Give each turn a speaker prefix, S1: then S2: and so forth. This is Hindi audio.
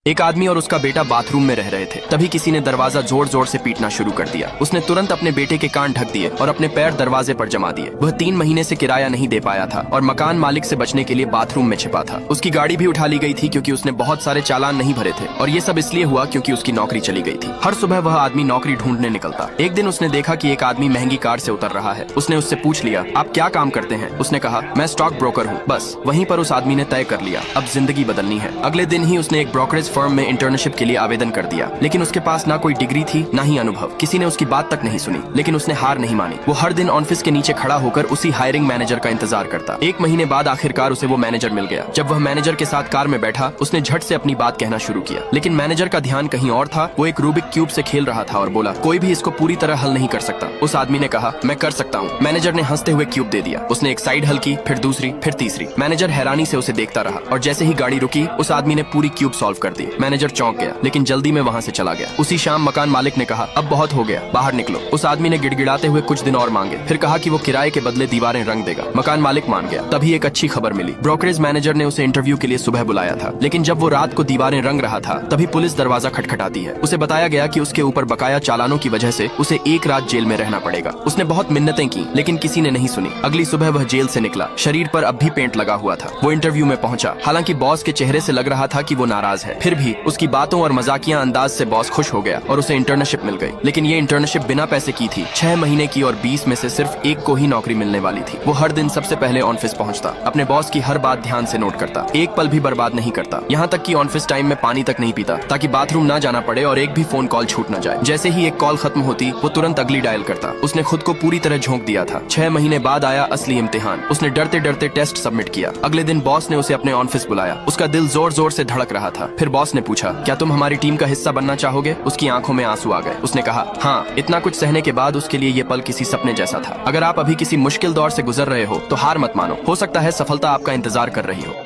S1: एक आदमी और उसका बेटा बाथरूम में रह रहे थे। तभी किसी ने दरवाजा जोर जोर से पीटना शुरू कर दिया। उसने तुरंत अपने बेटे के कान ढक दिए और अपने पैर दरवाजे पर जमा दिए। वह 3 महीने से किराया नहीं दे पाया था और मकान मालिक से बचने के लिए बाथरूम में छिपा था। उसकी गाड़ी भी उठा ली गई थी क्योंकि उसने बहुत सारे चालान नहीं भरे थे और ये सब इसलिए हुआ क्योंकि उसकी नौकरी चली गई थी। हर सुबह वह आदमी नौकरी ढूंढने निकलता। एक दिन उसने देखा कि एक आदमी महंगी कार से उतर रहा है। उसने उससे पूछ लिया, आप क्या काम करते हैं? उसने कहा, मैं स्टॉक ब्रोकर हूँ। बस वहीं पर उस आदमी ने तय कर लिया, अब जिंदगी बदलनी है। अगले दिन ही उसने एक ब्रोकरेज फर्म में इंटर्नशिप के लिए आवेदन कर दिया, लेकिन उसके पास ना कोई डिग्री थी ना ही अनुभव। किसी ने उसकी बात तक नहीं सुनी, लेकिन उसने हार नहीं मानी। वो हर दिन ऑफिस के नीचे खड़ा होकर उसी हायरिंग मैनेजर का इंतजार करता। 1 महीने बाद आखिरकार उसे वो मैनेजर मिल गया। जब वह मैनेजर के साथ कार में बैठा, उसने झट से अपनी बात कहना शुरू किया, लेकिन मैनेजर का ध्यान कहीं और था। वो एक रूबिक क्यूब से खेल रहा था और बोला, कोई भी इसको पूरी तरह हल नहीं कर सकता। उस आदमी ने कहा, मैं कर सकता हूँ। मैनेजर ने हंसते हुए क्यूब दे दिया। उसने एक साइड हल की, फिर दूसरी, फिर तीसरी। मैनेजर हैरानी से उसे देखता रहा और जैसे ही गाड़ी रुकी, उस आदमी ने पूरी क्यूब सॉल्व कर दी। मैनेजर चौंक गया, लेकिन जल्दी में वहाँ से चला गया। उसी शाम मकान मालिक ने कहा, अब बहुत हो गया, बाहर निकलो। उस आदमी ने गिड़गिड़ाते हुए कुछ दिन और मांगे, फिर कहा कि वो किराए के बदले दीवारें रंग देगा। मकान मालिक मान गया। तभी एक अच्छी खबर मिली। ब्रोकरेज मैनेजर ने उसे इंटरव्यू के लिए सुबह बुलाया था, लेकिन जब वो रात को दीवारें रंग रहा था, तभी पुलिस दरवाजा खटखटाती है। उसे बताया गया कि उसके ऊपर बकाया चालानों की वजह से उसे 1 रात जेल में रहना पड़ेगा। उसने बहुत मिन्नतें की, लेकिन किसी ने नहीं सुनी। अगली सुबह वह जेल से निकला। शरीर पर अब भी पेंट लगा हुआ था। वो इंटरव्यू में पहुंचा। हालांकि बॉस के चेहरे से लग रहा था कि वो नाराज है, फिर भी उसकी बातों और मजाकिया अंदाज से बॉस खुश हो गया और उसे इंटर्नशिप मिल गई। लेकिन ये इंटर्नशिप बिना पैसे की थी। 6 महीने की और 20 में से सिर्फ 1 को ही नौकरी मिलने वाली थी। वो हर दिन सबसे पहले ऑफिस पहुंचता, अपने बॉस की हर बात ध्यान से नोट करता, एक पल भी बर्बाद नहीं करता। यहाँ तक कि ऑफिस टाइम में पानी तक नहीं पीता, ताकि बाथरूम ना जाना पड़े और एक भी फोन कॉल छूट न जाए। जैसे ही एक कॉल खत्म होती, वो तुरंत अगली डायल करता। उसने खुद को पूरी तरह झोंक दिया था। 6 महीने बाद आया असली इम्तिहान। उसने डरते डरते टेस्ट सबमिट किया। अगले दिन बॉस ने उसे अपने ऑफिस बुलाया। उसका दिल जोर जोर से धड़क रहा था। फिर बॉस ने पूछा, क्या तुम हमारी टीम का हिस्सा बनना चाहोगे? उसकी आंखों में आंसू आ गए। उसने कहा, हाँ। इतना कुछ सहने के बाद उसके लिए ये पल किसी सपने जैसा था। अगर आप अभी किसी मुश्किल दौर से गुजर रहे हो तो हार मत मानो। हो सकता है सफलता आपका इंतजार कर रही हो।